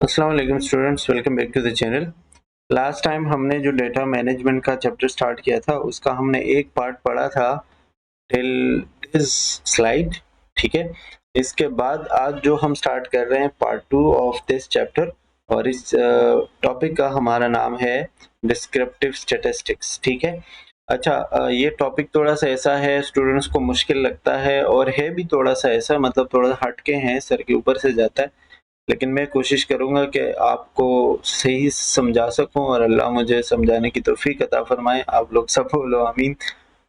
अस्सलाम वालेकुम students, welcome back to the channel. Last time हमने जो डेटा मैनेजमेंट का चैप्टर स्टार्ट किया था उसका हमने एक पार्ट पढ़ा था टिल दिस स्लाइड। ठीक है, इसके बाद आज जो हम स्टार्ट कर रहे हैं पार्ट 2 ऑफ दिस चैप्टर और इस टॉपिक का हमारा नाम है डिस्क्रिप्टिव स्टैटिस्टिक्स। ठीक है, अच्छा, ये टॉपिक थोड़ा सा ऐसा है, स्टूडेंट्स को मुश्किल लगता है और है भी थोड़ा सा ऐसा, मतलब थोड़ा हटके हैं, सर के ऊपर से जाता है, लेकिन मैं कोशिश करूँगा कि आपको सही समझा सकूँ और अल्लाह मुझे समझाने की तौफ़ीक अता फ़रमाए। आप लोग सब बोलो आमीन।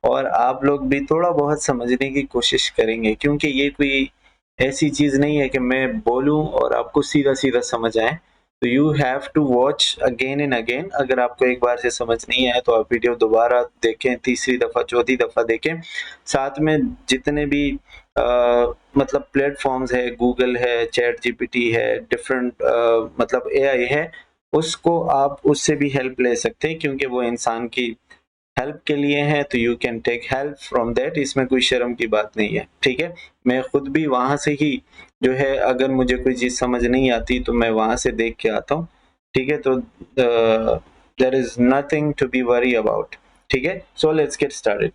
और आप लोग भी थोड़ा बहुत समझने की कोशिश करेंगे, क्योंकि ये कोई ऐसी चीज़ नहीं है कि मैं बोलूँ और आपको सीधा-सीधा समझ आए। तो you have to watch again and again. अगर आपको एक बार से समझ नहीं आया तो आप वीडियो दोबारा देखें, तीसरी दफ़ा, चौथी दफ़ा देखें। साथ में जितने भी मतलब प्लेटफ़ॉर्म्स है, गूगल है, चैट जीपीटी है, डिफरेंट मतलब एआई है, उसको आप उससे भी हेल्प ले सकते हैं, क्योंकि वो इंसान की हेल्प के लिए है, तो you can take help from that. इसमें कोई शर्म की बात नहीं है। ठीक है, मैं खुद भी वहां से ही जो है, अगर मुझे कोई चीज समझ नहीं आती तो मैं वहां से देख के आता हूँ। ठीक है, तो there is nothing to be worry about. ठीक है, सो लेट्स गेट स्टार्टेड।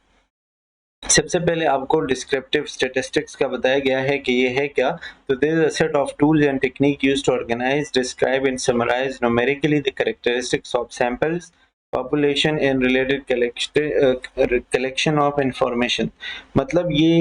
सबसे पहले आपको डिस्क्रिप्टिव स्टैटिस्टिक्स का बताया गया है कि ये है क्या। तो there is a set of tools and technique used to organise, describe and summarise numerically the characteristics of samples, population and related collection of information. मतलब ये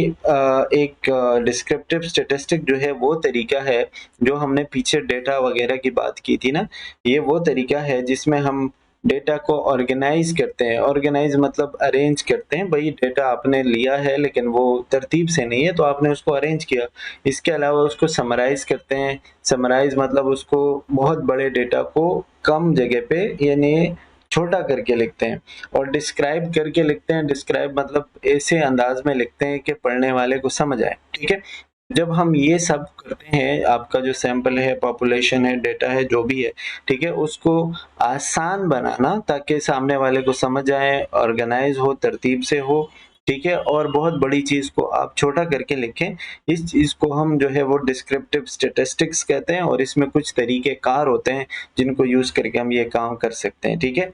एक डिस्क्रिप्टिव स्टैटिस्टिक जो है वो तरीका है, जो हमने पीछे डेटा वगैरह की बात की थी ना, ये वो तरीका है जिसमें हम डेटा को ऑर्गेनाइज करते हैं। ऑर्गेनाइज मतलब अरेंज करते हैं। भाई डेटा आपने लिया है लेकिन वो तरतीब से नहीं है, तो आपने उसको अरेंज किया। इसके अलावा उसको समराइज करते हैं। समराइज मतलब उसको बहुत बड़े डेटा को कम जगह पे यानी छोटा करके लिखते हैं। और डिस्क्राइब करके लिखते हैं। डिस्क्राइब मतलब ऐसे अंदाज में लिखते हैं कि पढ़ने वाले को समझ आए। ठीक है, जब हम ये सब करते हैं, आपका जो सैंपल है, पॉपुलेशन है, डेटा है, जो भी है, ठीक है, उसको आसान बनाना ताकि सामने वाले को समझ आए, ऑर्गेनाइज हो, तरतीब से हो। ठीक है, और बहुत बड़ी चीज को आप छोटा करके लिखें। इस चीज को हम जो है वो डिस्क्रिप्टिव स्टैटिस्टिक्स कहते हैं, और इसमें कुछ तरीके कार होते हैं जिनको यूज करके हम ये काम कर सकते हैं। ठीक है,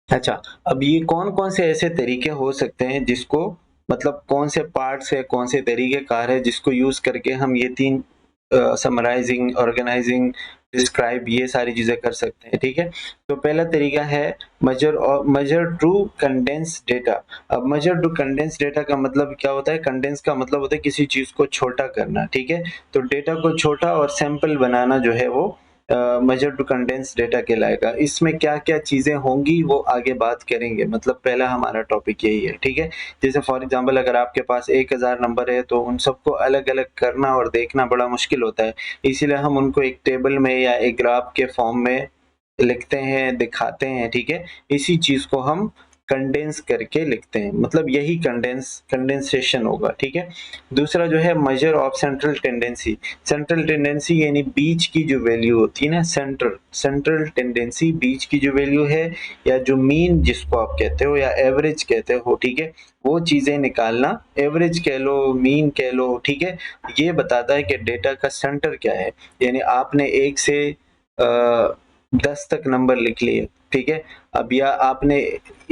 अच्छा, अब ये कौन-कौन से ऐसे तरीके हो सकते हैं जिसको, मतलब कौन से पार्ट्स है, कौन से तरीके कार है जिसको यूज़ करके हम ये 3 समराइजिंग, ऑर्गेनाइजिंग, डिस्क्राइब, ये सारी चीज़ें कर सकते हैं। ठीक है? तो पहला तरीका है मेजर टू कंडेंस डेटा। अब मेजर टू कंडेंस डेटा का मतलब क्या होता है? कंडेंस का मतलब होता है किसी चीज़ को छोटा करना। ठीक है? तो डेटा को छोटा और सैंपल बनाना जो है वो मेजर टू कंडेंस डेटा कहलाएगा। इसमें क्या-क्या चीज़ें होंगी वो आगे बात करेंगे, मतलब पहला हमारा टॉपिक यही है। ठीक है? जैसे फॉर एग्ज़ाम्पल अगर आपके पास 1000 नंबर है तो उन सबको अलग-अलग करना और देखना बड़ा मुश्किल होता है। इसीलिए हम उनको एक टेबल में या एक ग्राफ के फॉर्म में लिखते हैं, दिखाते हैं। ठीक है? इसी चीज़ को हम कंडेंस करके लिखते हैं, मतलब यही कंडेंसेशन होगा। ठीक है? दूसरा जो है measure of central tendency. Central tendency यानी बीच की जो वैल्यू होती है ना, सेंट्रल टेंडेंसी, बीच की जो वैल्यू है, या जो मीन जिसको आप कहते हो या एवरेज कहते हो। ठीक है, वो चीजें निकालना, एवरेज कह लो, मीन कह लो। ठीक है, ये बताता है कि डेटा का सेंटर क्या है। यानी आपने 1 से 10 तक नंबर लिख लिए। ठीक है, अब या आपने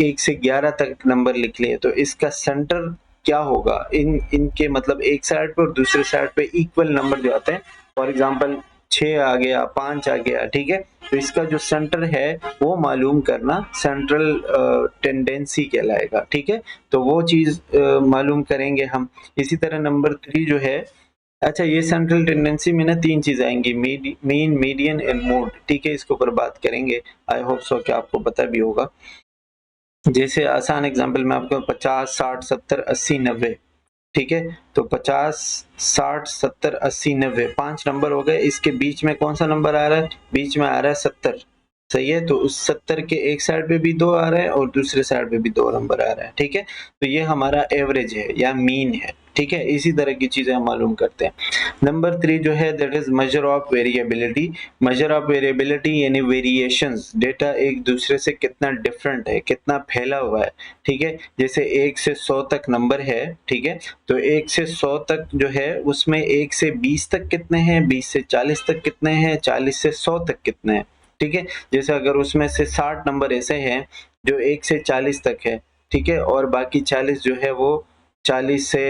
1 से 11 तक नंबर लिख लिए, तो इसका सेंटर क्या होगा? इनके मतलब एक साइड पे और दूसरे साइड पे इक्वल नंबर जो आते हैं, फॉर एग्जांपल 6 आ गया, 5 आ गया। ठीक है, तो इसका जो सेंटर है वो मालूम करना सेंट्रल टेंडेंसी कहलाएगा। ठीक है, तो वो चीज मालूम करेंगे हम। इसी तरह नंबर 3 जो है, अच्छा, ये सेंट्रल टेंडेंसी में ना 3 चीज आएंगी, मीन, मीडियन एंड मोड। ठीक है, इसके ऊपर बात करेंगे। आई होप सो कि आपको पता भी होगा। जैसे आसान एग्जांपल में आपको 50, 60, 70, 80, 90। ठीक है, तो 50, 60, 70, 80, 90 5 नंबर हो गए। इसके बीच में कौन सा नंबर आ रहा है? बीच में आ रहा है 70। सही है, तो उस 70 के एक साइड पे भी 2 आ रहा है और दूसरे साइड पे भी 2 नंबर आ रहा है, ठीक है? तो ये हमारा एवरेज है या मीन है, ठीक है? इसी तरह की चीज़ें हम मालूम करते हैं। नंबर 3 जो है that is measure of variability. Measure of variability यानी वेरिएशंस, डेटा एक दूसरे से कितना डिफरेंट है, कितना फैला हुआ है, ठीक है? जैसे 1 से 100 तक नंबर है, ठीक है? तो 1 से 100 तक जो है उसमें 1 से 20 तक कितने हैं, 20 से 40 तक कितने हैं, 40 से 100 तक कितने हैं, ठीक है? जैसे अगर उसमें से 60 नंबर ऐसे हैं जो 1 से 40 तक है, ठीक है? और बाकी 40 जो है वो 40 से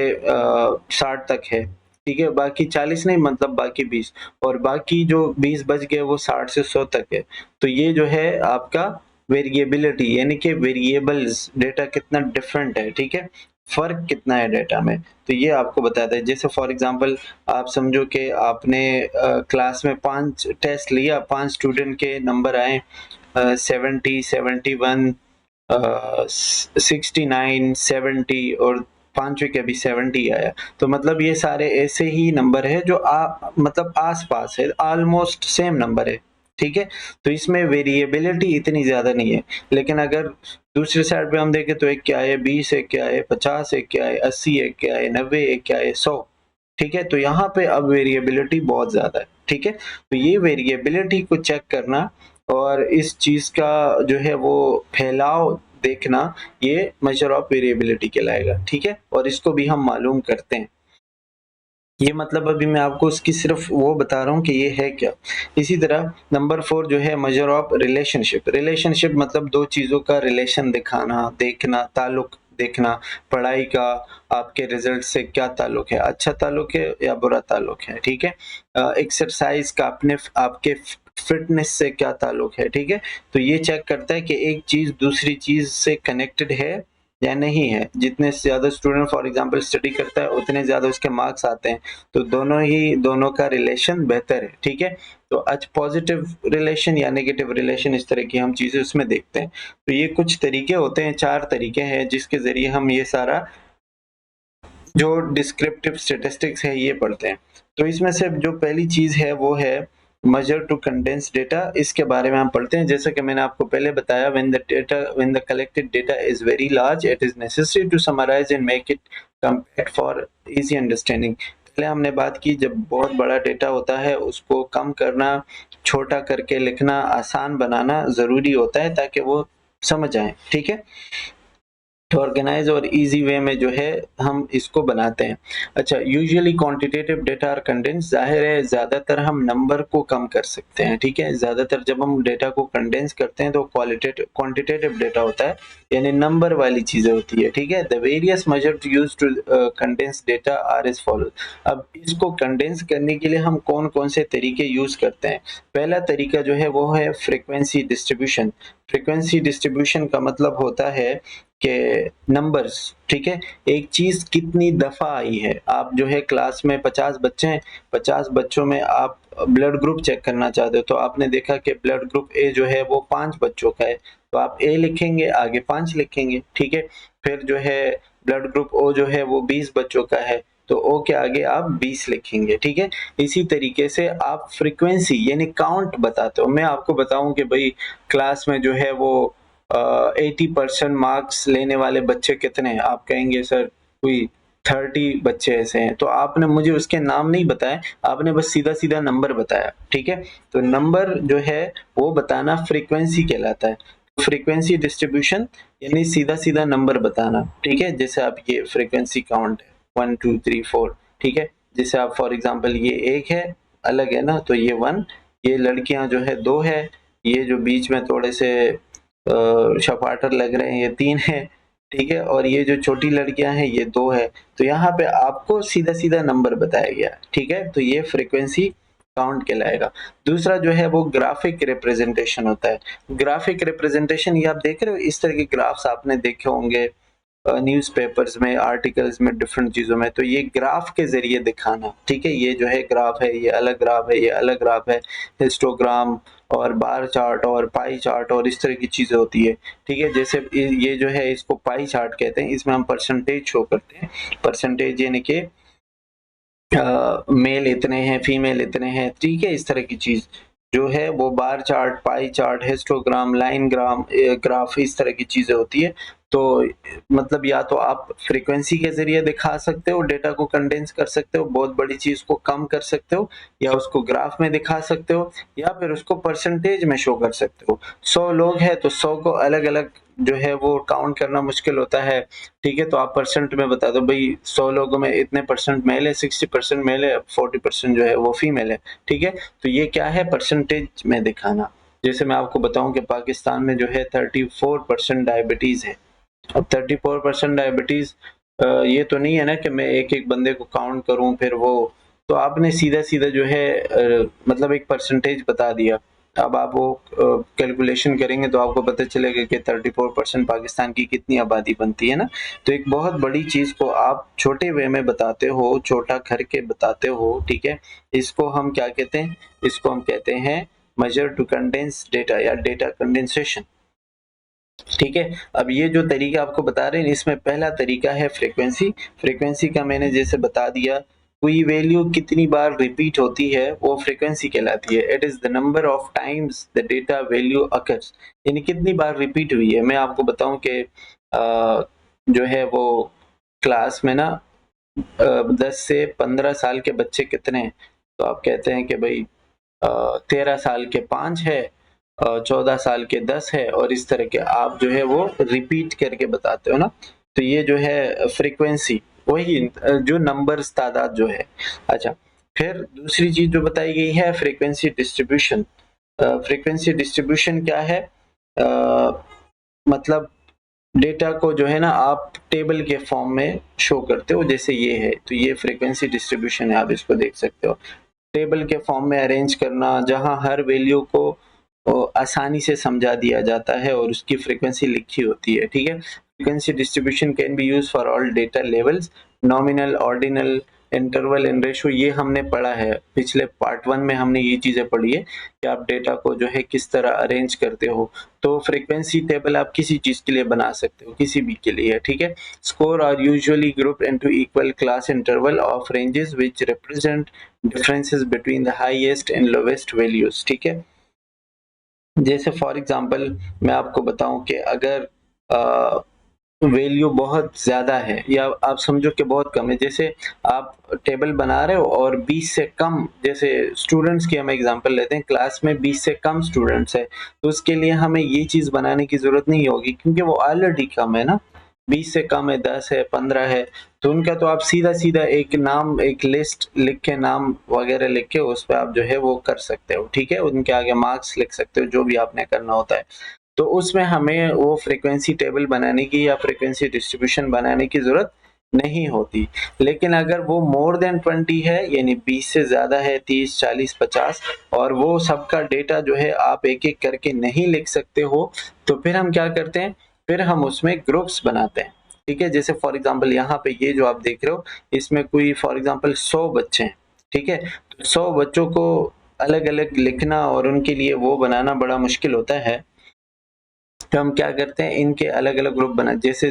60 तक है, ठीक है? बाकी 40 नहीं, मतलब बाकी 20, और बाकी जो 20 बच गए वो 60 से 100 तक है। तो ये जो है आपका वेरिएबिलिटी यानी कि वेरिएबल्स, डेटा कितना डिफरेंट है, ठीक है? फ़र्क कितना है डेटा में, तो ये आपको बताता है। जैसे फॉर एग्ज़ाम्पल आप समझो कि आपने क्लास में 5 टेस्ट लिया, 5 स्टूडेंट के नंबर आए 70, 71, 69, 70 और 5वें के भी 70 आया। तो मतलब ये सारे ऐसे ही नंबर है जो मतलब आस-पास है, ऑलमोस्ट सेम नंबर है, ठीक है? तो इसमें वेरिएबिलिटी इतनी ज़्यादा नहीं है। लेकिन अगर दूसरी साइड पे हम देखें तो एक क्या है 20, एक क्या है 50, एक क्या है 80, एक क्या है 90, एक क्या है 100, ठीक है? तो यहाँ पे अब वेरिएबिलिटी बहुत ज़्यादा है, ठीक है? तो ये वेरिएबिलिटी को चेक करना और इस चीज़ का जो है वो फैलाव देखना, ये मेजर ऑफ वेरिएबिलिटी कहलाएगा, ठीक है? और इसको भी हम मालूम करते हैं। ये मतलब अभी मैं आपको उसकी सिर्फ वो बता रहा हूँ कि ये है क्या। इसी तरह नंबर 4 जो है मेजर ऑफ रिलेशनशिप। रिलेशनशिप मतलब 2 चीज़ों का रिलेशन दिखाना, देखना, ताल्लुक देखना, पढ़ाई का आपके रिजल्ट से क्या ताल्लुक है, अच्छा ताल्लुक है या बुरा ताल्लुक है, ठीक है? एक्सरसाइज़ का अपने आपके फिटनेस से क्या ताल्लुक है, ठीक है? तो ये चेक करता है कि एक चीज़ दूसरी चीज़ से कनेक्टेड है या नहीं है। जितने ज़्यादा स्टूडेंट फॉर एग्ज़ाम्पल स्टडी करता है उतने ज़्यादा उसके मार्क्स आते हैं। तो दोनों का रिलेशन बेहतर है, ठीक है? तो आज पॉजिटिव रिलेशन या नेगेटिव रिलेशन, इस तरह की हम चीज़ें उसमें देखते हैं। तो ये कुछ तरीके होते हैं, 4 तरीके हैं जिसके ज़रिए हम ये सारा जो डिस्क्रिप्टिव स्टैटिस्टिक्स है ये पढ़ते हैं। तो इसमें से जो पहली चीज़ है वो है मेजर टू कंडेंस डेटा। इसके बारे में हम पढ़ते हैं। जैसा कि मैंने आपको पहले बताया, when the collected data is very large it is necessary to summarise and make it compact for easy understanding. पहले हमने बात की, जब बहुत बड़ा डेटा होता है उसको कम करना, छोटा करके लिखना, आसान बनाना ज़रूरी होता है ताकि वो समझ आए, ठीक है? ऑर्गेनाइज और इजी वे में जो है हम इसको बनाते हैं। अच्छा, usually quantitative data are condense, जाहिर है ज़्यादातर हम नंबर को कम कर सकते हैं, ठीक है? ज़्यादातर जब हम डेटा को कंडेंस करते हैं तो क्वांटिटेटिव डेटा होता है, यानी नंबर वाली चीज़ें होती है, ठीक है? The various measure to use to condense data are as follows. अब इसको कंडेंस करने के लिए हम कौन-कौन से तरीके यूज़ करते हैं? पहला तरीका जो है वो है फ्रीक्वेंसी डिस्ट्रीब्यूशन। फ्रीक्वेंसी डिस्ट्रीब्यूशन का मतलब होता है कि नंबर्स, ठीक है? एक चीज़ कितनी दफ़ा आई है। आप जो है क्लास में 50 बच्चे हैं, 50 बच्चों में आप ब्लड ग्रुप चेक करना चाहते हो, तो आपने देखा कि ब्लड ग्रुप ए जो है वो 5 बच्चों का है, तो आप ए लिखेंगे, आगे 5 लिखेंगे, ठीक है? फिर जो है ब्लड ग्रुप ओ जो है वो 20 बच्चों का है, तो ओ के आगे आप 20 लिखेंगे, ठीक है? इसी तरीके से आप फ्रीक्वेंसी यानी काउंट बताते हो। मैं आपको बताऊँ कि भई क्लास में जो है वो 80% मार्क्स लेने वाले बच्चे कितने हैं? आप कहेंगे सर कोई 30 बच्चे ऐसे हैं, तो आपने मुझे उसके नाम नहीं बताए, आपने बस सीधा-सीधा नंबर बताया, ठीक है? तो नंबर जो है वो बताना फ्रीक्वेंसी कहलाता है। फ्रीक्वेंसी डिस्ट्रीब्यूशन यानी सीधा-सीधा नंबर बताना, ठीक है? जैसे आप ये फ्रीक्वेंसी काउंट है 1, 2, 3, 4, ठीक है? जैसे आप फॉर एग्ज़ाम्पल ये 1 है, अलग है ना, तो ये 1, ये लड़कियाँ जो है 2 है, ये जो बीच में थोड़े से शपाटर लग रहे हैं ये 3 है, ठीक है? और ये जो छोटी लड़कियाँ हैं ये 2 है। तो यहाँ पे आपको सीधा-सीधा नंबर बताया गया, ठीक है? तो ये फ्रीक्वेंसी काउंट कहलाएगा। दूसरा जो है वो ग्राफिक रिप्रेजेंटेशन होता है। ग्राफिक रिप्रेजेंटेशन ये आप देख रहे हो, इस तरह के ग्राफ्स आपने देखे होंगे न्यूज़पेपर्स में, आर्टिकल्स में, डिफरेंट चीज़ों में, तो ये ग्राफ के ज़रिए दिखाना, ठीक है? ये जो है ग्राफ है, ये अलग ग्राफ है, ये अलग ग्राफ है, हिस्टोग्राम और बार चार्ट और पाई चार्ट और इस तरह की चीज़ें होती है, ठीक है? जैसे ये जो है इसको पाई चार्ट कहते हैं, इसमें हम परसेंटेज शो करते हैं। परसेंटेज यानी कि मेल इतने हैं, फीमेल इतने हैं, ठीक है? इस तरह की चीज़। जो है वो bar chart, pie chart, histogram, line graph इस तरह की चीजें होती है। तो मतलब या तो आप फ्रीक्वेंसी के जरिए दिखा सकते हो, डेटा को कंडेंस कर सकते हो, बहुत बड़ी चीज को कम कर सकते हो, या उसको ग्राफ में दिखा सकते हो, या फिर उसको परसेंटेज में शो कर सकते हो। 100 लोग हैं तो 100 को अलग अलग जो है वो काउंट करना मुश्किल होता है, ठीक है, तो आप परसेंट में बता दो भाई 100 लोगों में इतने परसेंट मेल है, 60% मेल है, 40% जो है वो फीमेल है, ठीक है। तो ये क्या है, परसेंटेज में दिखाना। जैसे मैं आपको बताऊं कि पाकिस्तान में जो है 34% डायबिटीज है। अब 34% डायबिटीज, ये तो नहीं है ना कि मैं एक एक बंदे को काउंट करूं फिर वो, तो आपने सीधा सीधा जो है मतलब एक परसेंटेज बता दिया। अब आप वो कैलकुलेशन करेंगे तो आपको पता चलेगा कि 34% पाकिस्तान की कितनी आबादी बनती है ना। तो एक बहुत बड़ी चीज को आप छोटे वे में बताते हो, छोटा करके बताते हो, ठीक है। इसको हम क्या कहते हैं, इसको हम कहते हैं मेजर टू कंडेंस डेटा या डेटा कंडेंसेशन, ठीक है। अब ये जो तरीका आपको बता रहे हैं इसमें पहला तरीका है फ्रीक्वेंसी। फ्रीक्वेंसी का मैंने जैसे बता दिया, कोई वैल्यू कितनी बार रिपीट होती है वो फ्रीक्वेंसी कहलाती है। It is the number of times the data value occurs, यानी कितनी बार रिपीट हुई है। मैं आपको बताऊं कि जो है वो क्लास में ना 10 से 15 साल के बच्चे कितने हैं, तो आप कहते हैं कि भाई 13 साल के 5 है, 14 साल के 10 है, और इस तरह के आप जो है वो रिपीट करके बताते हो ना। तो ये जो है फ्रीक्वेंसी, वही जो नंबर्स तादाद जो है। अच्छा, फिर दूसरी चीज जो बताई गई है फ्रीक्वेंसी डिस्ट्रीब्यूशन। फ्रीक्वेंसी डिस्ट्रीब्यूशन क्या है, मतलब डेटा को जो है ना आप टेबल के फॉर्म में शो करते हो, जैसे ये है, तो ये फ्रीक्वेंसी डिस्ट्रीब्यूशन है, आप इसको देख सकते हो। टेबल के फॉर्म में अरेंज करना जहां हर वैल्यू को आसानी से समझा दिया जाता है और उसकी फ्रीक्वेंसी लिखी होती है, ठीक है। Frequency distribution can be use for all data levels, nominal, ordinal, interval and ratio. ये हमने पढ़ा है पिछले पार्ट 1 में, हमने ये चीजें पढ़ी है कि आप डेटा को जो है किस तरह अरेंज करते हो। तो फ्रीक्वेंसी टेबल आप किसी चीज के लिए बना सकते हो, किसी भी के लिए, ठीक है। Score are usually grouped into equal class interval of ranges which represent differences between the highest and lowest values, ठीक है। जैसे फॉर एग्जांपल मैं आपको बताऊं कि अगर वैल्यू बहुत ज्यादा है या आप समझो कि बहुत कम है, जैसे आप टेबल बना रहे हो और 20 से कम, जैसे स्टूडेंट्स की हम एग्जांपल लेते हैं, क्लास में 20 से कम स्टूडेंट्स है, तो उसके लिए हमें ये चीज बनाने की जरूरत नहीं होगी क्योंकि वो ऑलरेडी कम है ना। 20 से कम है, 10 है, 15 है, तो उनका तो आप सीधा सीधा एक नाम, एक लिस्ट लिख के, नाम वगैरह लिख के उस पर आप जो है वो कर सकते हो, ठीक है। उनके आगे मार्क्स लिख सकते हो, जो भी आपने करना होता है। तो उसमें हमें वो फ्रीक्वेंसी टेबल बनाने की या फ्रीक्वेंसी डिस्ट्रीब्यूशन बनाने की जरूरत नहीं होती। लेकिन अगर वो मोर देन 20 है, यानी 20 से ज्यादा है, 30, 40, 50, और वो सबका डेटा जो है आप एक एक करके नहीं लिख सकते हो, तो फिर हम क्या करते हैं, फिर हम उसमें ग्रुप्स बनाते हैं, ठीक है। जैसे फॉर एग्जांपल यहाँ पे ये जो आप देख रहे हो, इसमें कोई फॉर एग्जांपल 100 बच्चे हैं, ठीक है। तो 100 बच्चों को अलग अलग लिखना और उनके लिए वो बनाना बड़ा मुश्किल होता है। तो हम क्या करते हैं, इनके अलग अलग ग्रुप बना, जैसे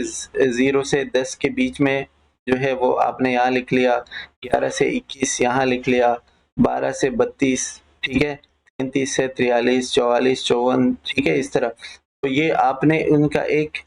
0 से 10 के बीच में जो है वो आपने यहाँ लिख लिया, 11 से 21 यहाँ लिख लिया, 12 से 32, ठीक है, 33 से 43, 44, 54, ठीक है, इस तरह। तो ये आपने उनका एक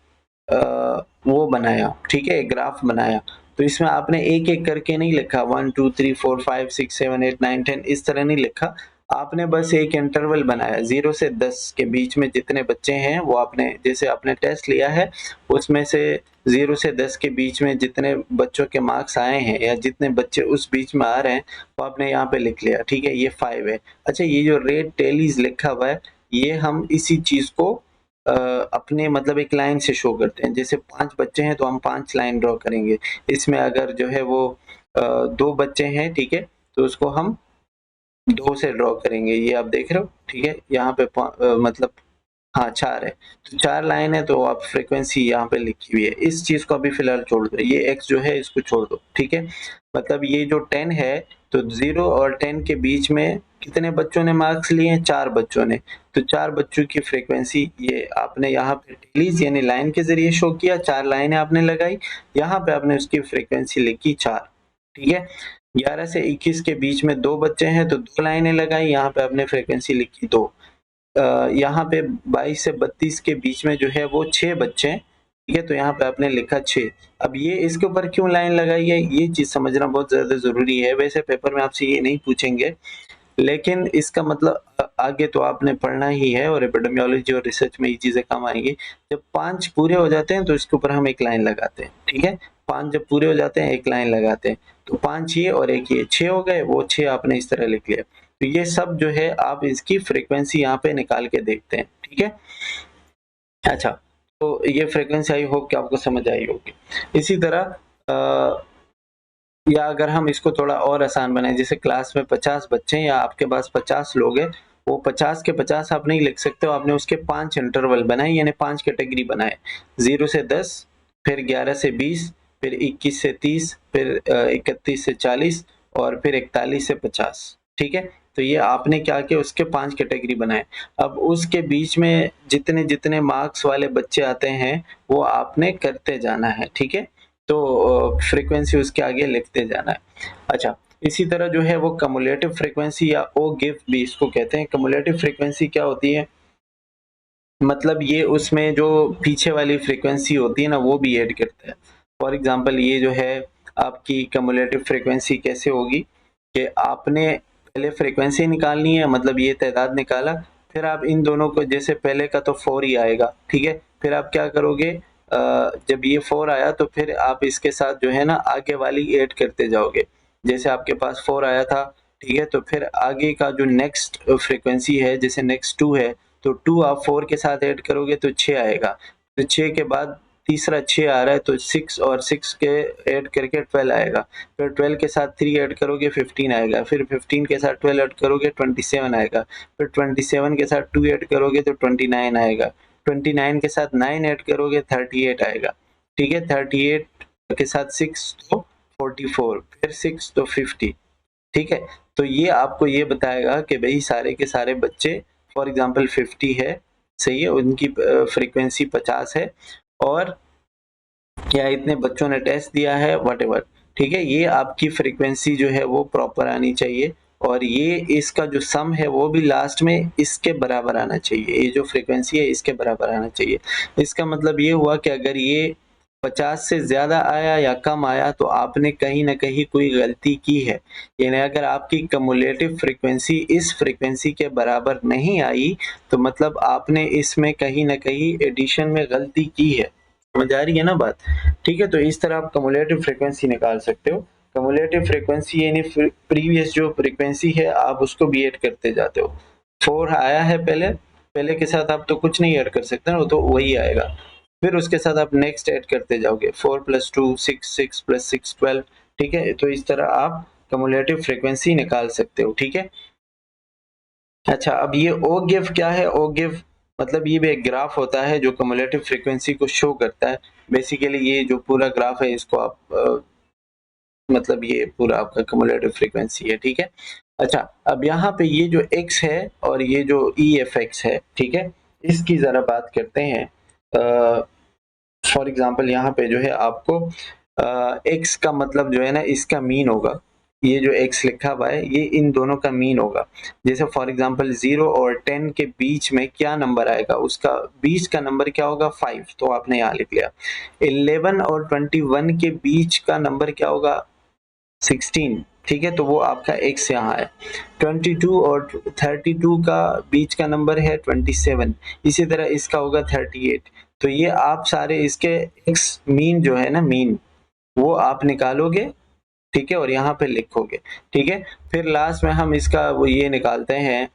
वो बनाया, ठीक है, ग्राफ बनाया। तो इसमें आपने एक एक करके नहीं लिखा 1 2 3 4 5 6 7 8 9 10, इस तरह नहीं लिखा। आपने बस एक इंटरवल बनाया, 0 से 10 के बीच में जितने बच्चे हैं वो आपने, जैसे आपने टेस्ट लिया है उसमें से 0 से 10 के बीच में जितने बच्चों के मार्क्स आए हैं या जितने बच्चे उस बीच में आ रहे हैं वो आपने यहाँ पे लिख लिया, ठीक है, ये 5 है। अच्छा, ये जो रेड टेलीज लिखा हुआ है, ये हम इसी चीज को अपने मतलब एक लाइन से शो करते हैं। जैसे 5 बच्चे हैं तो हम 5 लाइन ड्रॉ करेंगे। इसमें अगर जो है वो 2 बच्चे हैं, ठीक है, तो उसको हम 2 से ड्रॉ करेंगे, ये आप देख रहे हो, ठीक है। यहाँ पे मतलब हाँ 4 है, तो 4 लाइन है, तो आप फ्रीक्वेंसी यहाँ पे लिखी हुई है। इस चीज को अभी फिलहाल छोड़ दो, ये x जो है इसको छोड़ दो, ठीक है। मतलब ये जो 10 है, तो 0 और 10 के बीच में कितने बच्चों ने मार्क्स लिए हैं, 4 बच्चों ने। तो 4 बच्चों की फ्रीक्वेंसी ये आपने यहाँ पे टेलीज यानी लाइन के जरिए शो किया, 4 लाइनें आपने लगाई, यहाँ पे आपने उसकी फ्रीक्वेंसी लिखी 4, ठीक है। 11 से 21 के बीच में 2 बच्चे हैं तो 2 लाइनें लगाई, यहाँ पे आपने फ्रीक्वेंसी लिखी 2। यहाँ पे 22 से 32 के बीच में जो है वो 6 बच्चे हैं, ठीक है, तो यहाँ पे आपने लिखा 6। अब ये इसके ऊपर क्यों लाइन लगाई है, ये चीज़ समझना बहुत ज़्यादा ज़रूरी है। वैसे पेपर में आपसे ये नहीं पूछेंगे, लेकिन इसका मतलब आगे तो आपने पढ़ना ही है और एपिडेमियोलॉजी और रिसर्च में ये चीज़ें काम आएँगी। जब 5 पूरे हो जाते हैं तो इसके ऊपर हम एक लाइन लगाते हैं, ठीक है? 5 जब पूरे हो जाते हैं एक लाइन लगाते हैं। तो 5 ये और 1 ये 6 हो गए, वो 6 आपने इस तरह लिख लिया। तो ये सब जो है आप इसकी फ्रीक्वेंसी यहाँ पे निकाल के देखते हैं, ठीक है? अच्छा, तो ये फ्रीक्वेंसी आई होप कि आपको समझ आई होगी। इसी तरह या अगर हम इसको थोड़ा और आसान बनाएं, जैसे क्लास में 50 बच्चे हैं या आपके पास 50 लोग हैं, वो 50 के 50 आप नहीं लिख सकते हो, आपने उसके 5 इंटरवल बनाए, यानी 5 कैटेगरी बनाए। 0 से 10, फिर 11 से 20, फिर 21 से 30, फिर 31 से 40 और फिर 41 से 50, ठीक है? तो ये आपने क्या किया, उसके 5 कैटेगरी बनाए। अब उसके बीच में जितने जितने मार्क्स वाले बच्चे आते हैं वो आपने करते जाना है, ठीक है? तो फ्रीक्वेंसी उसके आगे लिखते जाना है। अच्छा, इसी तरह जो है वो कम्युलेटिव फ्रीक्वेंसी या ओ गिव भी इसको कहते हैं। कम्युलेटिव फ्रीक्वेंसी क्या होती है, मतलब ये उसमें जो पीछे वाली फ्रीक्वेंसी होती है ना वो भी ऐड करता है। फॉर एग्जांपल ये जो है आपकी कम्युलेटिव फ्रीक्वेंसी कैसे होगी कि आपने पहले फ्रीक्वेंसी निकालनी है, मतलब ये तादाद निकाला, फिर आप इन दोनों को, जैसे पहले का तो 4 ही आएगा, ठीक है, फिर आप क्या करोगे, जब ये 4 आया तो फिर आप इसके साथ जो है ना आगे वाली ऐड करते जाओगे। जैसे आपके पास 4 आया था, ठीक है, तो फिर आगे का जो नेक्स्ट फ्रीक्वेंसी है, जैसे नेक्स्ट 2 है, तो 2 आप 4 के साथ ऐड करोगे तो 6 आएगा। फिर 6 के बाद तीसरा 6 आ रहा है तो 6 और 6 के ऐड करके 12 आएगा। फिर 12 के साथ 3 ऐड करोगे 15 आएगा। फिर 15 के साथ 12 ऐड करोगे 27 आएगा। फिर 27 के साथ 2 ऐड करोगे तो 29 आएगा। 29 के साथ 9 ऐड करोगे 38 आएगा। ठीक है, 38 के साथ 6 तो 44, फिर 6 तो 50। ठीक है, तो ये आपको ये बताएगा कि भाई सारे के सारे बच्चे, फॉर एग्जांपल 50 है, सही है, उनकी फ्रीक्वेंसी 50 है और या इतने बच्चों ने टेस्ट दिया है, व्हाटएवर, ठीक है, ये आपकी फ्रीक्वेंसी जो है वो प्रॉपर आनी चाहिए और ये इसका जो सम है वो भी लास्ट में इसके बराबर आना चाहिए। ये जो फ्रीक्वेंसी है इसके बराबर आना चाहिए। इसका मतलब ये हुआ कि अगर ये 50 से ज्यादा आया या कम आया तो आपने कहीं ना कहीं कोई गलती की है, यानी अगर आपकी कम्युलेटिव फ्रीक्वेंसी इस फ्रीक्वेंसी के बराबर नहीं आई तो मतलब आपने इसमें कहीं ना कहीं एडिशन में गलती की है। समझ आ रही है ना बात? ठीक है, तो इस तरह आप कम्युलेटिव फ्रीक्वेंसी निकाल सकते हो। कम्युलेटिव फ्रीक्वेंसी यानी प्रीवियस जो फ्रीक्वेंसी है आप उसको भी ऐड करते जाते हो। 4 आया है पहले, पहले के साथ आप तो कुछ नहीं ऐड कर सकते ना, वो तो वही आएगा। फिर उसके साथ आप नेक्स्ट ऐड करते जाओगे, 4 + 2 6, 6 + 6 12। ठीक है, तो इस तरह आप कम्युलेटिव फ्रीक्वेंसी निकाल सकते हो। ठीक है, अच्छा, अब ये ओ गिव क्या है? ओ गिव मतलब ये भी एक ग्राफ होता है जो कम्युलेटिव फ्रीक्वेंसी को शो करता है। बेसिकली ये जो पूरा ग्राफ है इसको आप मतलब ये पूरा आपका कम्युलेटिव फ्रीक्वेंसी है। ठीक है, अच्छा, अब यहाँ पे ये जो x है और ये जो EFX है, ठीक है, इसकी जरा बात करते हैं। फॉर एग्जांपल यहाँ पे जो है आपको x का मतलब जो है ना इसका मीन होगा। ये जो x लिखा हुआ है ये इन दोनों का मीन होगा। जैसे फॉर एग्जांपल 0 और 10 के बीच में क्या नंबर आएगा, उसका बीच का नंबर क्या होगा? 5, तो आपने यहाँ लिख लिया। 11 और 21 के बीच का नंबर क्या होगा? 16, ठीक है, तो वो आपका x यहाँ है। 22 और 32 का बीच का नंबर है 27, इसी तरह इसका होगा 38। तो ये आप सारे इसके x मीन जो है ना, मीन वो आप निकालोगे, ठीक है, और यहाँ पे लिखोगे। ठीक है, फिर लास्ट में हम इसका वो ये निकालते हैं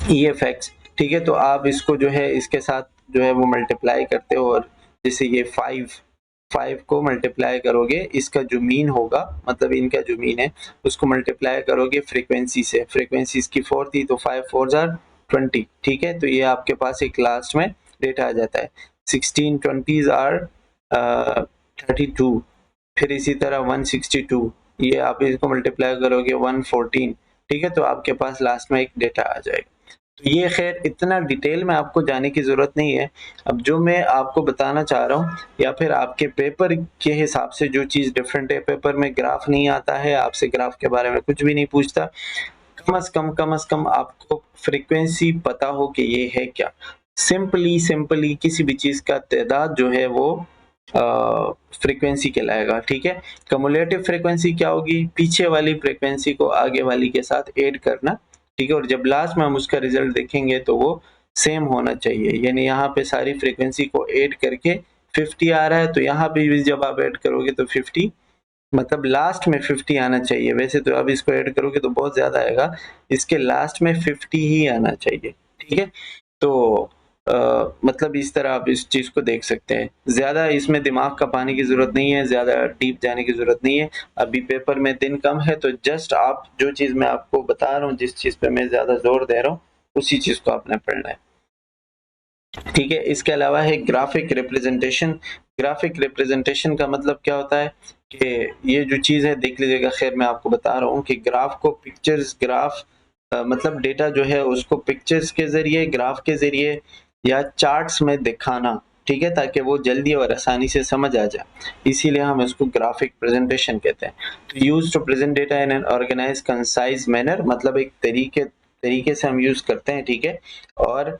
EFX। ठीक है, तो आप इसको जो है इसके साथ जो है वो मल्टीप्लाई करते हो और जैसे ये 5 को मल्टीप्लाई करोगे, इसका जो मीन होगा, मतलब इनका जो मीन है उसको मल्टीप्लाई करोगे फ्रीक्वेंसी से। फ्रीक्वेंसी इसकी 4 थी तो 5 4 जार 20। ठीक है, तो ये आपके पास एक लास्ट में डेटा आ जाता है। 16 20 आर 32, फिर इसी तरह 162, ये आप इसको मल्टीप्लाई करोगे 114। ठीक है, तो आपके पास लास्ट में एक डेटा आ जाएगा। तो ये खैर इतना डिटेल में आपको जाने की ज़रूरत नहीं है। अब जो मैं आपको बताना चाह रहा हूँ या फिर आपके पेपर के हिसाब से जो चीज़ डिफरेंट है, पेपर में ग्राफ नहीं आता है, आपसे ग्राफ के बारे में कुछ भी नहीं पूछता। कम से कम आपको फ्रीक्वेंसी पता हो कि ये है क्या। सिंपली किसी भी चीज़ का तादाद जो है वो फ्रीक्वेंसी कहलाएगा, ठीक है। कम्युलेटिव फ्रीक्वेंसी क्या होगी? पीछे वाली फ्रीक्वेंसी को आगे वाली के साथ ऐड करना, ठीक है। और जब लास्ट में हम उसका रिजल्ट देखेंगे तो वो सेम होना चाहिए, यानी यहाँ पे सारी फ्रीक्वेंसी को ऐड करके 50 आ रहा है, तो यहाँ पे भी जब आप ऐड करोगे तो 50, मतलब लास्ट में 50 आना चाहिए। वैसे तो अब इसको ऐड करोगे तो बहुत ज्यादा आएगा, इसके लास्ट में 50 ही आना चाहिए, ठीक है। तो मतलब इस तरह आप इस चीज को देख सकते हैं। ज्यादा इसमें दिमाग का पाने की जरूरत नहीं है, ज्यादा डीप जाने की जरूरत नहीं है। अभी पेपर में दिन कम है, तो जस्ट आप जो चीज मैं आपको बता रहा हूँ, जिस चीज पे मैं ज्यादा जोर दे रहा हूँ, उसी चीज को आपने पढ़ना है, ठीक है। इसके अलावा है ग्राफिक रिप्रेजेंटेशन। ग्राफिक रिप्रेजेंटेशन का मतलब क्या होता है कि ये जो चीज है देख लीजिएगा, खैर मैं आपको बता रहा हूँ कि ग्राफ को पिक्चर्स, ग्राफ मतलब डेटा जो है उसको पिक्चर्स के जरिए, ग्राफ के जरिए या चार्ट्स में दिखाना, ठीक है, ताकि वो जल्दी और आसानी से समझ आ जाए, इसीलिए हम इसको ग्राफिक प्रेजेंटेशन कहते हैं। तो use to present data in an organise concise manner, मतलब एक तरीके से हम यूज करते हैं, ठीक है। और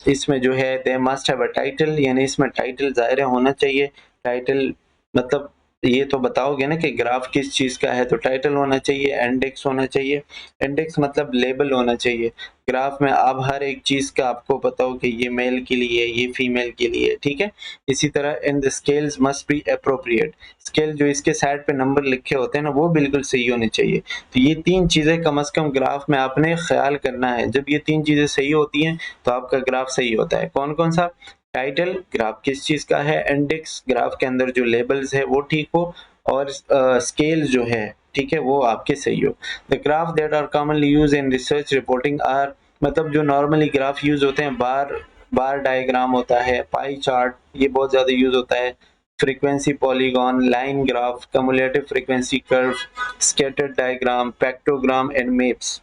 इसमें जो है they must have a title, यानी इसमें टाइटल ज़ाहिर होना चाहिए। टाइटल मतलब ये तो बताओगे ना कि ग्राफ किस चीज का है, तो टाइटल होना चाहिए, इंडेक्स होना चाहिए। इंडेक्स मतलब लेबल होना चाहिए। ग्राफ में आप हर एक चीज का आपको पता हो कि ये मेल के लिए, ये फीमेल के लिए, ठीक है। इसी तरह in the scales must be appropriate, scale जो इसके साइड पे नंबर लिखे होते हैं ना, वो बिल्कुल सही होने चाहिए। तो ये तीन चीजें कम से कम ग्राफ में आपने ख्याल करना है। जब ये तीन चीजें सही होती हैं तो आपका ग्राफ सही होता है। कौन कौन सा? टाइटल, ग्राफ किस चीज का है, इंडेक्स, ग्राफ के अंदर जो लेबल्स है वो ठीक हो, और स्केल जो है, ठीक है, वो आपके सही हो। The graph that are commonly use in research reporting are, मतलब जो नॉर्मली ग्राफ यूज होते हैं, बार डायग्राम होता है, पाई चार्ट, ये बहुत ज्यादा यूज होता है। Frequency polygon, line graph, cumulative frequency curve, scattered diagram, pictogram and maps.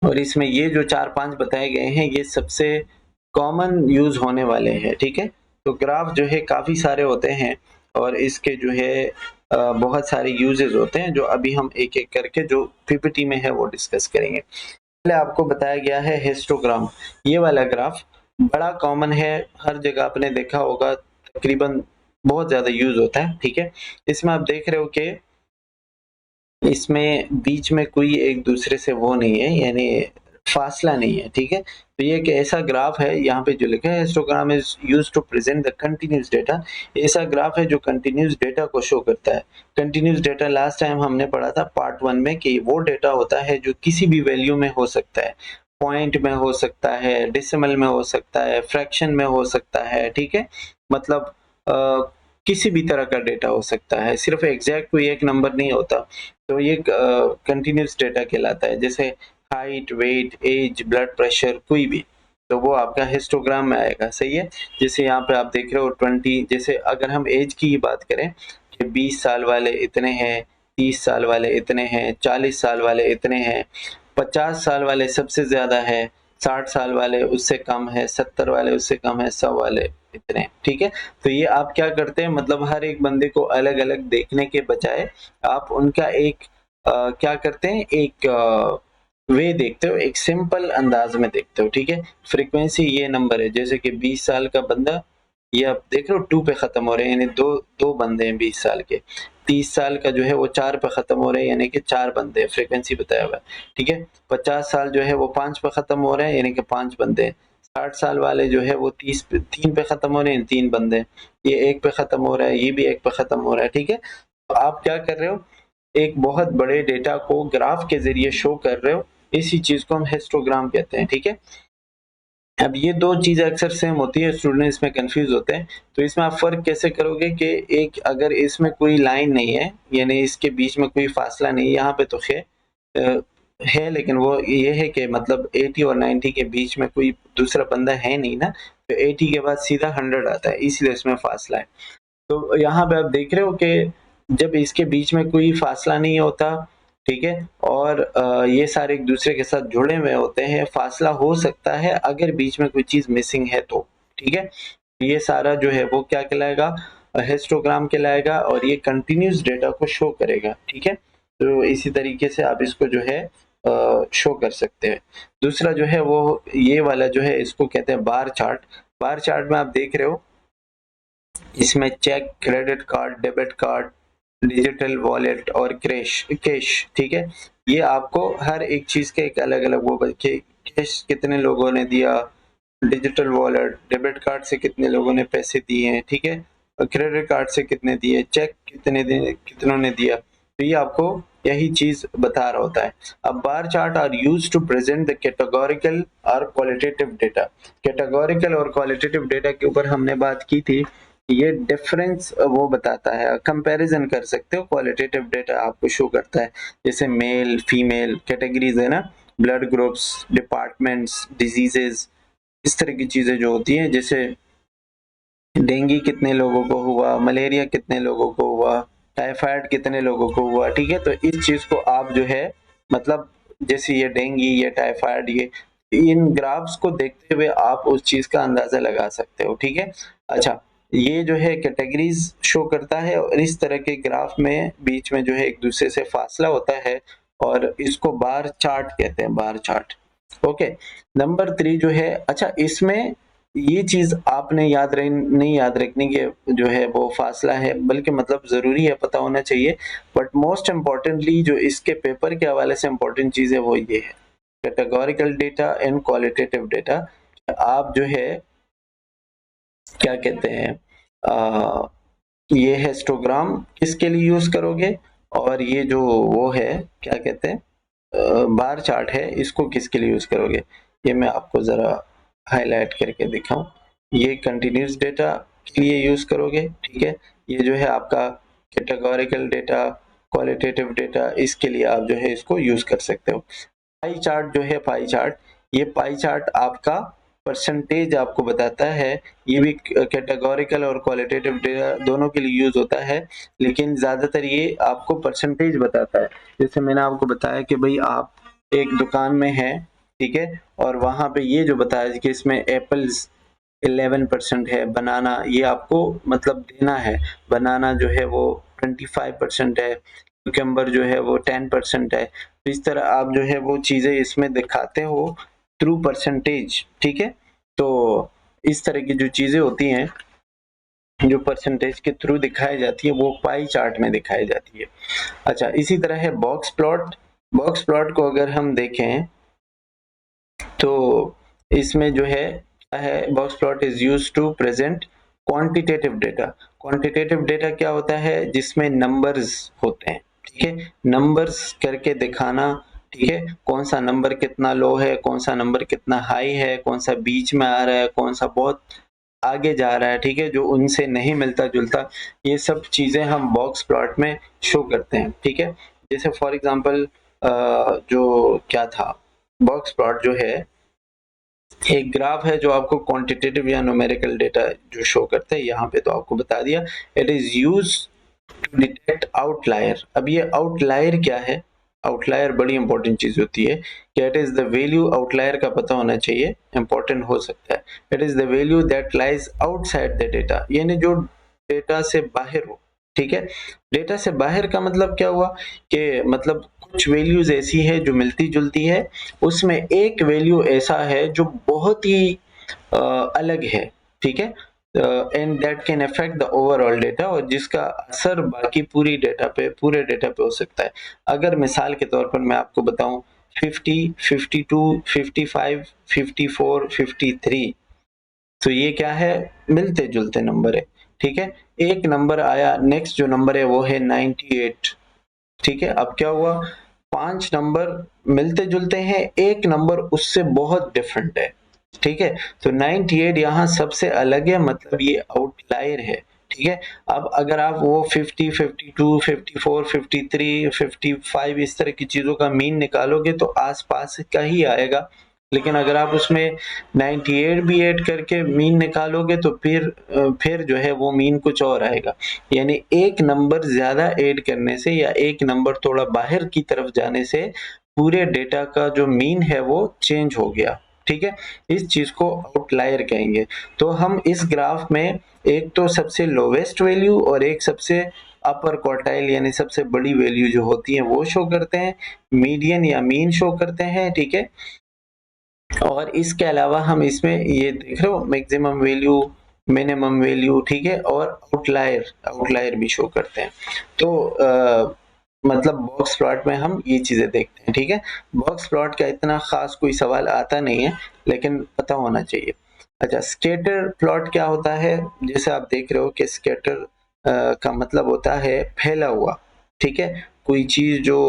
और इसमें ये जो 4-5 बताए गए हैं, ये सबसे कॉमन यूज होने वाले हैं, ठीक है। तो ग्राफ जो है काफी सारे होते हैं, और इसके जो है बहुत सारे यूजेस होते हैं, जो अभी हम एक एक करके जो पीपीटी में है वो डिस्कस करेंगे। पहले आपको बताया गया है हिस्टोग्राम। ये वाला ग्राफ बड़ा कॉमन है, हर जगह आपने देखा होगा, तकरीबन बहुत ज्यादा यूज होता है, ठीक है। इसमें आप देख रहे हो कि इसमें बीच में कोई एक दूसरे से वो नहीं है, यानी फासला नहीं है, ठीक है। तो ये एक ऐसा ग्राफ है, यहाँ पे जो लिखा है histogram is used to present the continuous data. ऐसा ग्राफ है जो कंटीन्यूअस डेटा को शो करता है। कंटीन्यूअस डेटा लास्ट टाइम हमने पढ़ा था पार्ट 1 में कि वो डेटा होता है जो किसी भी वैल्यू में हो सकता है, पॉइंट में हो सकता है, डेसिमल में हो सकता है, फ्रैक्शन में हो सकता है, ठीक है। मतलब किसी भी तरह का डेटा हो सकता है, सिर्फ एग्जैक्ट कोई एक नंबर नहीं होता। तो ये कंटिन्यूस डेटा कहलाता है, जैसे height, weight, age, blood pressure, कोई भी, तो वो आपका हिस्टोग्राम में आएगा, सही है। जैसे यहाँ पे आप देख रहे हो 20, जैसे अगर हम एज की ही बात करें कि 20 साल वाले इतने हैं, 30 साल वाले इतने हैं, 40 साल वाले इतने हैं, 50 साल वाले सबसे ज्यादा है, 60 साल वाले उससे कम है, 70 वाले उससे कम है, 100 वाले इतने, ठीक है। तो ये आप क्या करते हैं, मतलब हर एक बंदे को अलग अलग देखने के बजाय आप उनका एक क्या करते हैं, एक वे देखते हो, एक सिंपल अंदाज में देखते हो, ठीक है। फ्रीक्वेंसी ये नंबर है, जैसे कि 20 साल का बंदा, ये आप देख रहे हो 2 पे खत्म हो रहे हैं, यानी दो दो बंदे हैं 20 साल के। 30 साल का जो है वो 4 पे खत्म हो रहे हैं, यानी कि 4 बंदे हैं, फ्रीक्वेंसी बताया हुआ है, ठीक है। 50 साल जो है वो 5 पे खत्म हो रहे हैं, यानी कि 5 बंदे हैं। 60 साल वाले जो है वो 3 पे खत्म हो रहे हैं, 3 बंदे। ये 1 पे खत्म हो रहा है, ये भी 1 पे खत्म हो रहा है, ठीक है। तो आप क्या कर रहे हो, एक बहुत बड़े डेटा को ग्राफ के जरिए शो कर रहे हो, इसी चीज को हम हिस्टोग्राम कहते हैं, ठीक है। अब ये दो चीजें अक्सर सेम होती है, स्टूडेंट इसमें कंफ्यूज होते हैं। तो इसमें आप फर्क कैसे करोगे कि एक अगर इसमें कोई लाइन नहीं है, यानी इसके बीच में कोई फासला नहीं, यहाँ पे तो है, लेकिन वो ये है कि मतलब 80 और 90 के बीच में कोई दूसरा बंदा है नहीं ना, तो 80 के बाद सीधा 100 आता है, इसलिए इसमें फासला है। तो यहाँ पे आप देख रहे हो कि जब इसके बीच में कोई फासला नहीं होता, ठीक है। और ये सारे एक दूसरे के साथ जुड़े हुए होते हैं, फासला हो सकता है अगर बीच में कोई चीज मिसिंग है तो, ठीक है। ये सारा जो है वो क्या कहलाएगा, हिस्टोग्राम कहलाएगा, और ये कंटिन्यूस डेटा को शो करेगा, ठीक है। तो इसी तरीके से आप इसको जो है शो कर सकते हैं। दूसरा जो है वो ये वाला जो है इसको कहते हैं बार चार्ट। बार चार्ट में आप देख रहे हो इसमें cheque, credit card, debit card, digital wallet और कैश, ठीक है। ये आपको हर एक चीज के एक अलग अलग वो कैश कितने लोगों ने दिया, डिजिटल वॉलेट, डेबिट कार्ड से कितने लोगों ने पैसे दिए हैं, ठीक है, और क्रेडिट कार्ड से कितने दिए, चेक कितनों ने दिया, तो ये आपको यही चीज बता रहा होता है। अब bar chart are used to present the categorical और क्वालिटेटिव डेटा। कैटेगोरिकल और क्वालिटेटिव डेटा के ऊपर हमने बात की थी, ये डिफरेंस वो बताता है, कंपैरिजन कर सकते हो, क्वालिटेटिव डेटा आपको शो करता है, जैसे मेल फीमेल कैटेगरीज है ना, ब्लड ग्रुप्स, डिपार्टमेंट्स, डिजीजेस, इस तरह की चीजें जो होती हैं, जैसे डेंगू कितने लोगों को हुआ, मलेरिया कितने लोगों को हुआ, टाइफाइड कितने लोगों को हुआ, ठीक है। तो इस चीज को आप जो है मतलब जैसे ये डेंगू, ये टाइफाइड, ये इन ग्राफ्स को देखते हुए आप उस चीज का अंदाजा लगा सकते हो, ठीक है। अच्छा, ये जो है कैटेगरीज शो करता है, और इस तरह के ग्राफ में बीच में जो है एक दूसरे से फासला होता है, और इसको बार चार्ट कहते हैं, बार चार्ट। ओके, नंबर 3 जो है, अच्छा इसमें ये चीज आपने नहीं याद रखनी कि जो है वो फासला है, बल्कि मतलब जरूरी है, पता होना चाहिए। बट मोस्ट इम्पोर्टेंटली जो इसके पेपर के हवाले से इम्पोर्टेंट चीज है वो ये है, categorical data and qualitative data. आप जो है क्या कहते हैं ये हिस्टोग्राम किसके लिए यूज करोगे, और ये जो वो है क्या कहते हैं बार चार्ट है, इसको किसके लिए यूज करोगे, ये मैं आपको जरा हाईलाइट करके दिखाऊं। ये कंटिन्यूस डेटा के लिए यूज करोगे, ठीक है। ये जो है आपका कैटेगोरिकल डेटा, क्वालिटेटिव डेटा, इसके लिए आप जो है इसको यूज कर सकते हो। पाई चार्ट जो है, पाई चार्ट, ये पाई चार्ट आपका परसेंटेज आपको बताता है। ये भी कैटेगोरिकल और क्वालिटेटिव डेटा दोनों के लिए यूज होता है, लेकिन ज्यादातर ये आपको परसेंटेज बताता है। जैसे मैंने आपको बताया कि भाई आप एक दुकान में हैं, ठीक है, और वहां पे ये जो बताया कि इसमें एप्पल्स 11% है, बनाना ये आपको मतलब देना है, बनाना जो है वो 25% है, क्यूकम्बर जो है वो 10% है। तो इस तरह आप जो है वो चीजें इसमें दिखाते हो थ्रू परसेंटेज, ठीक है। तो इस तरह की जो चीजें होती हैं जो परसेंटेज के थ्रू दिखाई जाती है वो पाई चार्ट में दिखाई जाती है। अच्छा, इसी तरह है बॉक्स प्लॉट। बॉक्स प्लॉट को अगर हम देखें तो इसमें जो है box plot is used to present quantitative data. Quantitative data क्या होता है, जिसमें नंबर्स होते हैं, ठीक है, नंबर्स करके दिखाना, ठीक है, कौन सा नंबर कितना लो है, कौन सा नंबर कितना हाई है, कौन सा बीच में आ रहा है, कौन सा बहुत आगे जा रहा है, ठीक है, जो उनसे नहीं मिलता जुलता, ये सब चीजें हम बॉक्स प्लॉट में शो करते हैं, ठीक है। जैसे फॉर एग्जांपल जो क्या था, बॉक्स प्लॉट जो है एक ग्राफ है जो आपको क्वांटिटेटिव या न्यूमेरिकल डेटा जो शो करते हैं, यहाँ पे तो आपको बता दिया। It is use to detect outlier. अब ये आउटलायर क्या है, आउटलायर बड़ी इंपॉर्टेंट चीज होती है कि it is the value, outlier का पता होना चाहिए, इंपॉर्टेंट हो सकता है। It is the value that lies outside the data, यानी जो डेटा से बाहर हो, ठीक है। डेटा से बाहर का मतलब क्या हुआ कि मतलब कुछ वैल्यूज ऐसी है जो मिलती जुलती है, उसमें एक वैल्यू ऐसा है जो बहुत ही अलग है, ठीक है, and that can affect the overall data, और जिसका असर बाकी पूरे डेटा पे हो सकता है। अगर मिसाल के तौर पर मैं आपको बताऊं 50, 52, 55, 54, 53, तो ये क्या है, मिलते जुलते नंबर है, ठीक है। एक नंबर आया, नेक्स्ट जो नंबर है वो है 98, ठीक है। अब क्या हुआ, 5 नंबर मिलते जुलते हैं, एक नंबर उससे बहुत डिफरेंट है, ठीक है। तो 98 यहाँ सबसे अलग है, मतलब ये आउटलायर है, ठीक है। अब अगर आप वो 50, 52, 54, 53, 55 इस तरह की चीजों का मीन निकालोगे तो आसपास का ही आएगा, लेकिन अगर आप उसमें 98 भी ऐड करके मीन निकालोगे तो फिर जो है वो मीन कुछ और आएगा। यानी एक नंबर ज़्यादा ऐड करने से या एक नंबर थोड़ा बाहर की तरफ जाने से पूरे डेटा का जो मीन है वो चेंज हो गया, ठीक है? इस चीज़ को आउटलायर कहेंगे। तो हम इस ग्राफ में एक तो सबसे लोवेस्ट वैल्यू और एक सबसे अपर क्वार्टाइल यानी सबसे बड़ी वैल्यू जो होती है वो शो करते हैं, मीडियन या मीन शो करते हैं, ठीक है? और इसके अलावा हम इसमें ये देख रहे हो मैक्सिमम वैल्यू, मिनिमम वैल्यू, ठीक है? और आउटलायर भी शो करते हैं। तो मतलब बॉक्स प्लॉट में हम ये चीजें देखते हैं, ठीक है? बॉक्स प्लॉट का इतना खास कोई सवाल आता नहीं है, लेकिन पता होना चाहिए। अच्छा, स्कैटर प्लॉट क्या होता है? जैसे आप देख रहे हो कि स्कैटर का मतलब होता है फैला हुआ, ठीक है? कोई चीज जो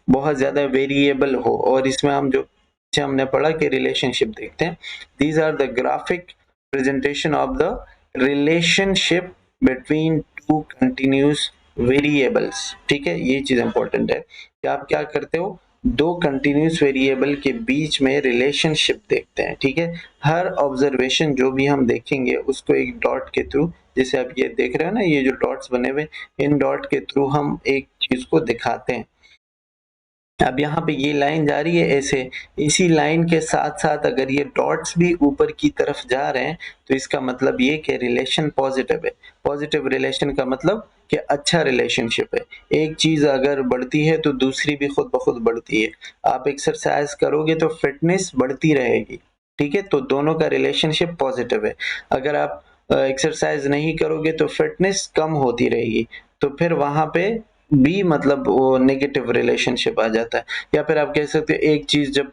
बहुत ज्यादा वेरिएबल हो, और इसमें हम जो हमने पढ़ा कि रिलेशनशिप देखते हैं। These are the graphic presentation of the relationship between two continuous variables, ठीक है? ये चीज इंपॉर्टेंट है कि आप क्या करते हो, दो कंटिन्यूस वेरिएबल के बीच में रिलेशनशिप देखते हैं, ठीक है? हर ऑब्जर्वेशन जो भी हम देखेंगे उसको एक डॉट के थ्रू, जैसे आप ये देख रहे हो ना, ये जो डॉट्स बने हुए, इन डॉट के थ्रू हम एक चीज को दिखाते हैं। अब यहाँ पे ये लाइन जा रही है ऐसे, इसी लाइन के साथ साथ अगर ये डॉट्स भी ऊपर की तरफ जा रहे हैं तो इसका मतलब ये कि रिलेशन पॉजिटिव है। पॉजिटिव रिलेशन का मतलब कि अच्छा रिलेशनशिप है। एक चीज अगर बढ़ती है तो दूसरी भी खुद ब खुद बढ़ती है। आप एक्सरसाइज करोगे तो फिटनेस बढ़ती रहेगी, ठीक है? तो दोनों का रिलेशनशिप पॉजिटिव है। अगर आप एक्सरसाइज नहीं करोगे तो फिटनेस कम होती रहेगी, तो फिर वहां पे भी मतलब वो नेगेटिव रिलेशनशिप आ जाता है। या फिर आप कह सकते हो एक चीज जब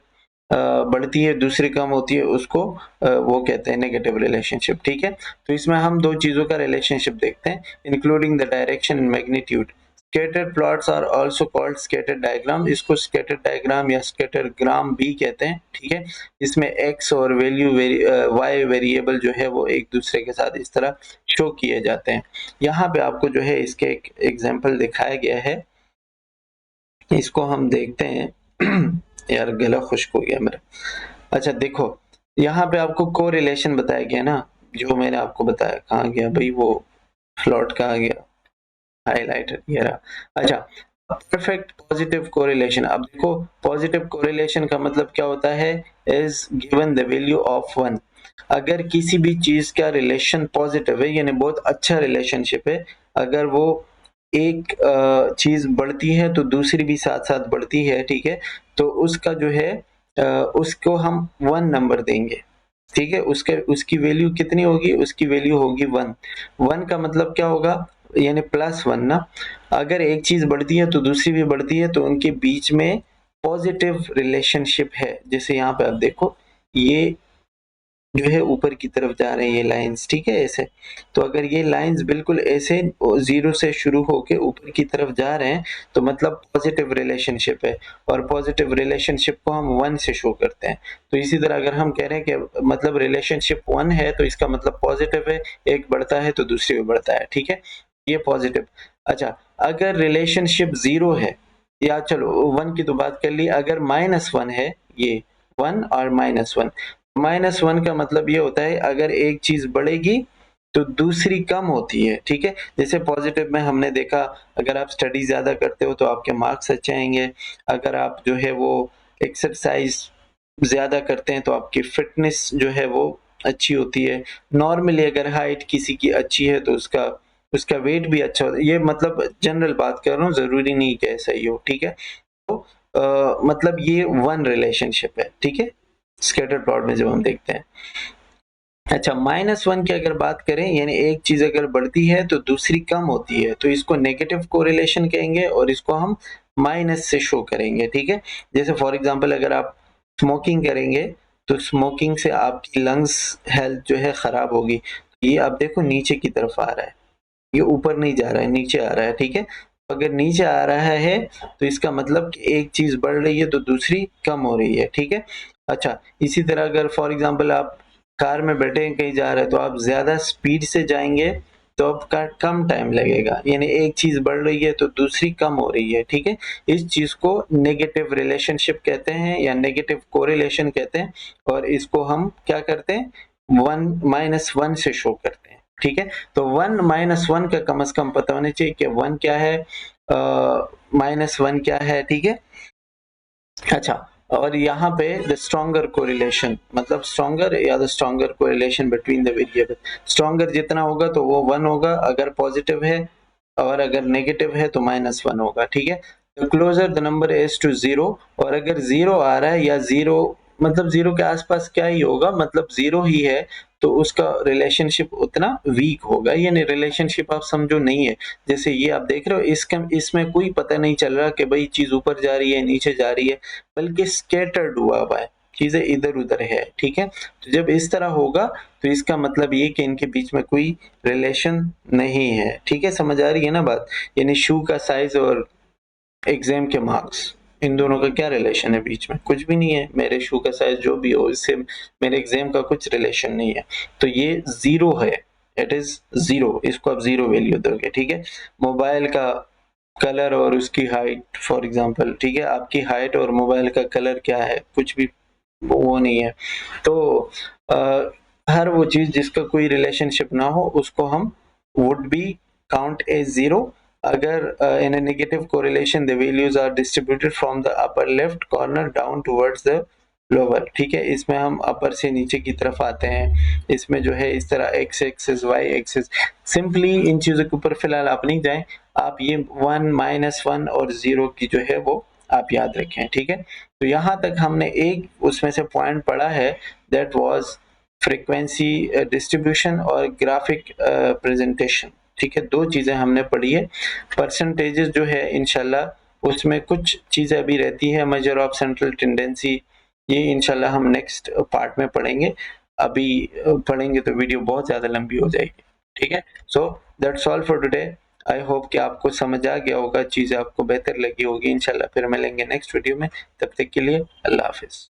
बढ़ती है दूसरी कम होती है, उसको वो कहते हैं नेगेटिव रिलेशनशिप, ठीक है? तो इसमें हम दो चीजों का रिलेशनशिप देखते हैं, including the direction and magnitude. Scatter plots are also called scatter diagram. इसको स्कैटर डायग्राम या स्कैटर ग्राम भी कहते हैं, ठीक है? इसमें एक्स और वाई वेरिएबल जो है वो एक दूसरे के साथ इस तरह शो किए जाते हैं। यहाँ पे आपको जो है इसके एक एग्जाम्पल दिखाया गया है, इसको हम देखते हैं। यार गला खुश्क हो गया मेरा। अच्छा देखो, यहाँ पे आपको कोरिलेशन बताया गया ना, जो मैंने आपको बताया। कहाँ गया भाई वो प्लॉट, कहाँ गया हाइलाइटर, ये रहा। अच्छा, परफेक्ट पॉजिटिव कोरिलेशन। अब देखो, पॉजिटिव कोरिलेशन का मतलब क्या होता है? Is given the value of 1। अगर किसी भी चीज का रिलेशन पॉजिटिव है यानी बहुत अच्छा रिलेशनशिप है, अगर वो एक चीज बढ़ती है तो दूसरी भी साथ साथ बढ़ती है, ठीक है? तो उसका जो है उसको हम 1 नंबर देंगे, ठीक है? उसके उसकी वैल्यू कितनी होगी? उसकी वैल्यू होगी 1। 1 का मतलब क्या होगा? यानी +1 ना। अगर एक चीज बढ़ती है तो दूसरी भी बढ़ती है, तो उनके बीच में पॉजिटिव रिलेशनशिप है। जैसे यहाँ पे आप देखो, ये जो है ऊपर की तरफ जा रहे हैं ये लाइंस, ठीक है? ऐसे। तो अगर ये लाइंस बिल्कुल ऐसे 0 से शुरू होके ऊपर की तरफ जा रहे हैं तो मतलब पॉजिटिव रिलेशनशिप है, और पॉजिटिव रिलेशनशिप को हम 1 से शो करते हैं। तो इसी तरह अगर हम कह रहे हैं कि मतलब रिलेशनशिप 1 है तो इसका मतलब पॉजिटिव है, एक बढ़ता है तो दूसरी भी बढ़ता है, ठीक है? ये पॉजिटिव। अच्छा, अगर रिलेशनशिप 0 है, या चलो 1 की तो बात कर ली, अगर -1 है, ये 1 और -1, -1 का मतलब ये होता है अगर एक चीज बढ़ेगी तो दूसरी कम होती है, ठीक है? जैसे पॉजिटिव में हमने देखा, अगर आप स्टडी ज्यादा करते हो तो आपके मार्क्स अच्छे आएंगे। अगर आप जो है वो एक्सरसाइज ज्यादा करते हैं तो आपकी फिटनेस जो है वो अच्छी होती है। नॉर्मली अगर हाइट किसी की अच्छी है तो उसका उसका वेट भी अच्छा होता है। ये मतलब जनरल बात कर रहा हूँ, जरूरी नहीं कि ऐसा ही हो, ठीक है? तो मतलब ये 1 रिलेशनशिप है, ठीक है? स्कैटर प्लॉट में जब हम देखते हैं। अच्छा, -1 की अगर बात करें, यानी एक चीज अगर बढ़ती है तो दूसरी कम होती है, तो इसको नेगेटिव कोरिलेशन कहेंगे और इसको हम माइनस से शो करेंगे, ठीक है? जैसे फॉर एग्जांपल अगर आप स्मोकिंग करेंगे तो स्मोकिंग से आपकी लंग्स हेल्थ जो है खराब होगी। ये आप देखो नीचे की तरफ आ रहा है, ये ऊपर नहीं जा रहा है, नीचे आ रहा है, ठीक है? अगर नीचे आ रहा है तो इसका मतलब कि एक चीज बढ़ रही है तो दूसरी कम हो रही है, ठीक है? अच्छा, इसी तरह अगर फॉर एग्जांपल आप कार में बैठे हैं, कहीं जा रहे हैं, तो आप ज्यादा स्पीड से जाएंगे तो आपका कम टाइम लगेगा, यानी एक चीज बढ़ रही है तो दूसरी कम हो रही है, ठीक है। इस चीज को नेगेटिव रिलेशनशिप कहते हैं या नेगेटिव कोरिलेशन कहते हैं, और इसको हम क्या करते हैं, 1 - 1 से शो करते हैं, ठीक है। तो 1 - 1 का कम से कम पता होना चाहिए कि 1 क्या है, -1 क्या है, ठीक है। अच्छा, और यहाँ पे द स्ट्रॉन्गर कोरिलेशन, मतलब स्ट्रॉन्गर या the stronger correlation between the variable, stronger जितना होगा तो वो 1 होगा अगर पॉजिटिव है, और अगर नेगेटिव है तो -1 होगा, ठीक है। The closer the number is to 0, और अगर 0 आ रहा है या 0 मतलब 0 के आसपास क्या ही होगा, मतलब 0 ही है, तो उसका रिलेशनशिप उतना वीक होगा, यानी रिलेशनशिप आप समझो नहीं है। जैसे ये आप देख रहे हो, इसमें कोई पता नहीं चल रहा कि भाई चीज ऊपर जा रही है नीचे जा रही है, बल्कि स्कैटर्ड हुआ है, चीजें इधर-उधर है, ठीक है। तो जब इस तरह होगा तो इसका मतलब ये कि इनके बीच में कोई रिलेशन नहीं है, ठीक है। समझ आ रही है ना बात, यानी शू का साइज और एग्जाम के मार्क्स, इन दोनों का क्या रिलेशन है बीच में, कुछ भी नहीं है। मेरे शू का साइज जो भी हो, इससे मेरे एग्जाम का कुछ रिलेशन नहीं है, तो ये 0 है, इट इज 0, इसको आप 0 वैल्यू दोगे, ठीक है। मोबाइल का कलर और उसकी हाइट फॉर एग्जांपल, ठीक है, आपकी हाइट और मोबाइल का कलर क्या है, कुछ भी वो नहीं है। तो हर वो चीज जिसका कोई रिलेशनशिप ना हो उसको हम would be count as 0 अगर in a negative correlation the values are distributed from the upper left corner down towards the lower, ठीक है। इसमें हम अपर से नीचे की तरफ आते हैं, इसमें जो है इस तरह x axis y axis, simply इन चीजों के ऊपर फिलहाल आप नहीं जाएं, आप ये 1 -1 और 0 की जो है वो आप याद रखें, ठीक है। तो यहाँ तक हमने एक उसमें से पॉइंट पढ़ा है, दैट वाज फ्रीक्वेंसी डिस्ट्रीब्यूशन और ग्राफिक प्रेजेंटेशन, ठीक है। दो चीजें हमने पढ़ी है। परसेंटेजेस जो है इंशाल्लाह उसमें कुछ चीजें अभी रहती है, मेजर ऑफ सेंट्रल टेंडेंसी, ये इंशाल्लाह हम नेक्स्ट पार्ट में पढ़ेंगे। अभी पढ़ेंगे तो वीडियो बहुत ज्यादा लंबी हो जाएगी, ठीक है। So that's all for today. I hope कि आपको समझ आ गया होगा, चीजें आपको बेहतर लगी होगी। इंशाल्लाह फिर मिलेंगे नेक्स्ट वीडियो में, तब तक के लिए अल्लाह हाफिज।